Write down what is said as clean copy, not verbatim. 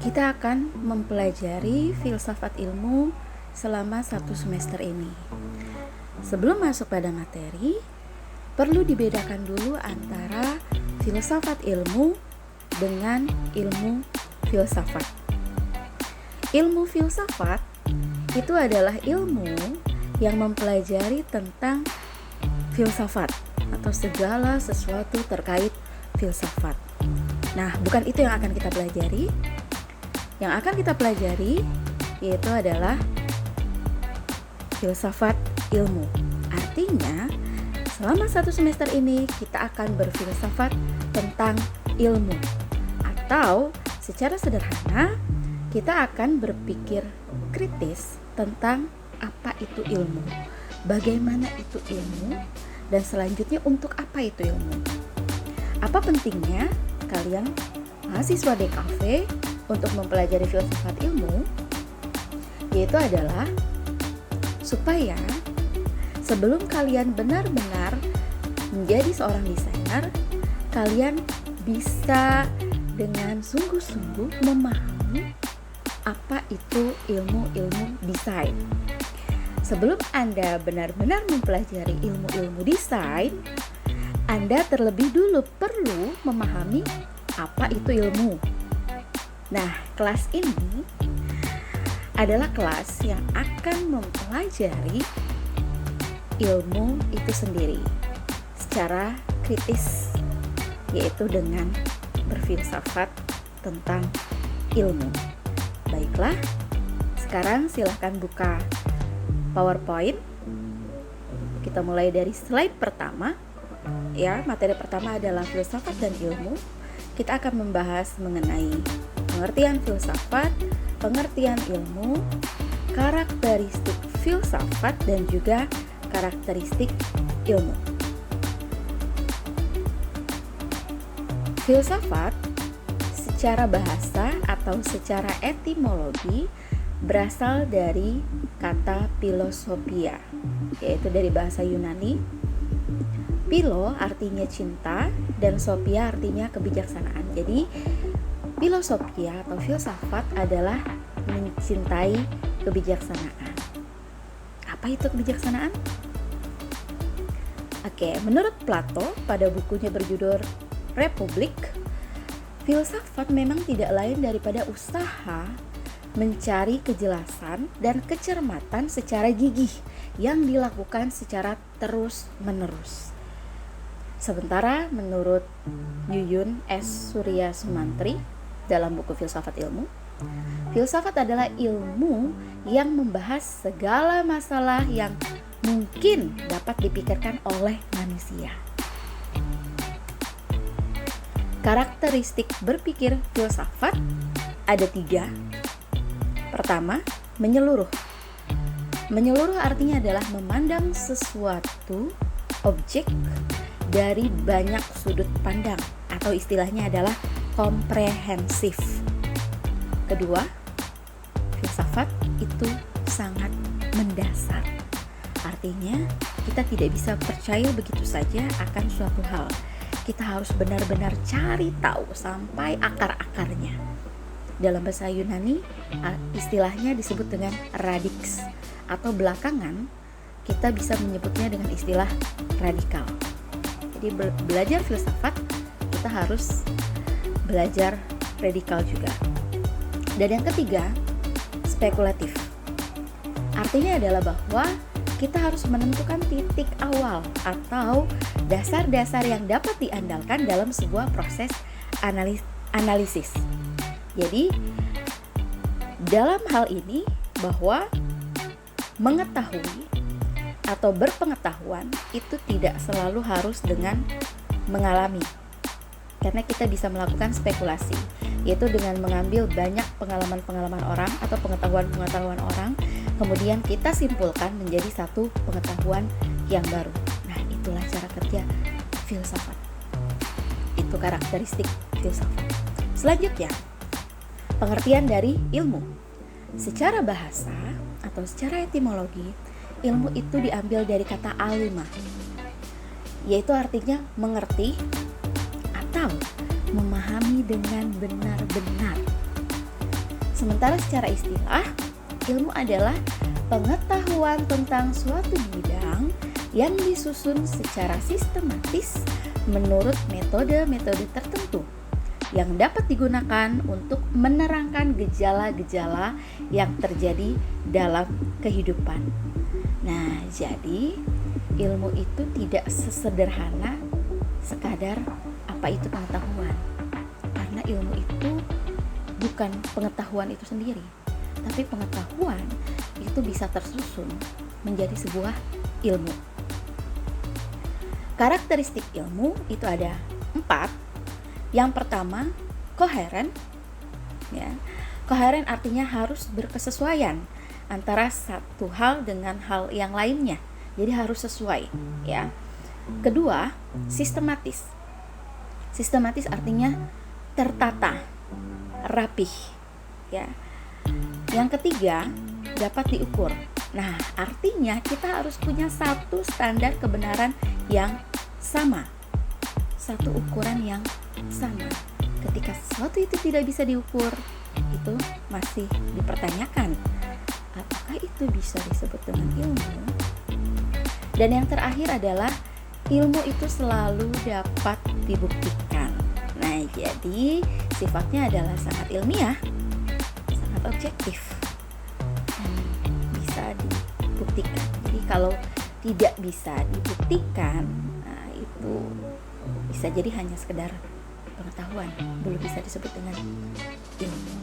Kita akan mempelajari filsafat ilmu selama 1 semester ini. Sebelum masuk pada materi, perlu dibedakan dulu antara filsafat ilmu dengan ilmu filsafat. Ilmu filsafat itu adalah ilmu yang mempelajari tentang filsafat atau segala sesuatu terkait filsafat. Nah, bukan itu yang akan kita pelajari. Yang akan kita pelajari yaitu adalah filsafat ilmu. Artinya, selama 1 semester ini kita akan berfilsafat tentang ilmu. Atau secara sederhana, kita akan berpikir kritis tentang apa itu ilmu, bagaimana itu ilmu, dan selanjutnya untuk apa itu ilmu. Apa pentingnya kalian mahasiswa DKV untuk mempelajari filsafat ilmu? Yaitu adalah supaya sebelum kalian benar-benar menjadi seorang desainer, kalian bisa dengan sungguh-sungguh memahami apa itu ilmu-ilmu desain. Sebelum Anda benar-benar mempelajari ilmu-ilmu desain, Anda terlebih dulu perlu memahami apa itu ilmu. Nah, kelas ini adalah kelas yang akan mempelajari ilmu itu sendiri secara kritis, yaitu dengan berfilsafat tentang ilmu. Baiklah, sekarang silahkan buka PowerPoint. Kita mulai dari slide pertama. Ya, materi pertama adalah filsafat dan ilmu. Kita akan membahas mengenai pengertian filsafat, pengertian ilmu, karakteristik filsafat, dan juga karakteristik ilmu. Filsafat secara bahasa atau secara etimologi berasal dari kata philosophia, yaitu dari bahasa Yunani. Philo artinya cinta dan sophia artinya kebijaksanaan. Jadi philosophia atau filsafat adalah mencintai kebijaksanaan. Apa itu kebijaksanaan? Oke, menurut Plato pada bukunya berjudul Republik, filsafat memang tidak lain daripada usaha mencari kejelasan dan kecermatan secara gigih yang dilakukan secara terus-menerus. Sementara menurut Yuyun S. Surya Sumantri dalam buku Filsafat Ilmu, filsafat adalah ilmu yang membahas segala masalah yang mungkin dapat dipikirkan oleh manusia. Karakteristik berpikir filsafat ada 3. Pertama, menyeluruh. Menyeluruh artinya adalah memandang sesuatu objek dari banyak sudut pandang, atau istilahnya adalah komprehensif. Kedua, filsafat itu sangat mendasar. Artinya, kita tidak bisa percaya begitu saja akan suatu hal. Kita harus benar-benar cari tahu sampai akar-akarnya. Dalam bahasa Yunani, istilahnya disebut dengan radix, atau belakangan kita bisa menyebutnya dengan istilah radikal. Jadi belajar filsafat, kita harus belajar radikal juga. Dan yang ketiga, spekulatif. Artinya adalah bahwa kita harus menentukan titik awal atau dasar-dasar yang dapat diandalkan dalam sebuah proses analisis. Jadi, dalam hal ini bahwa mengetahui atau berpengetahuan itu tidak selalu harus dengan mengalami. Karena kita bisa melakukan spekulasi, yaitu dengan mengambil banyak pengalaman-pengalaman orang atau pengetahuan-pengetahuan orang, kemudian kita simpulkan menjadi satu pengetahuan yang baru. Nah, itulah cara kerja filsafat. Itu karakteristik filsafat. Selanjutnya, pengertian dari ilmu. Secara bahasa atau secara etimologi, ilmu itu diambil dari kata alima, yaitu artinya mengerti atau memahami dengan benar-benar. Sementara secara istilah, ilmu adalah pengetahuan tentang suatu bidang yang disusun secara sistematis menurut metode-metode tertentu yang dapat digunakan untuk menerangkan gejala-gejala yang terjadi dalam kehidupan. Nah, jadi ilmu itu tidak sesederhana sekadar apa itu pengetahuan. Karena ilmu itu bukan pengetahuan itu sendiri, tapi pengetahuan itu bisa tersusun menjadi sebuah ilmu. Karakteristik ilmu itu ada 4. Yang pertama, koheren. Ya. Koheren artinya harus berkesesuaian antara satu hal dengan hal yang lainnya. Jadi harus sesuai, ya. Kedua, sistematis. Sistematis artinya tertata, rapih, ya. Yang ketiga, dapat diukur. Nah, artinya kita harus punya satu standar kebenaran yang sama, satu ukuran yang sama. Ketika sesuatu itu tidak bisa diukur, itu masih dipertanyakan apakah itu bisa disebut dengan ilmu. Dan yang terakhir adalah ilmu itu selalu dapat dibuktikan. Nah, jadi sifatnya adalah sangat ilmiah, sangat objektif, dan bisa dibuktikan. Jadi kalau tidak bisa dibuktikan, nah itu bisa jadi hanya sekedar pengetahuan, belum bisa disebut dengan ilmu.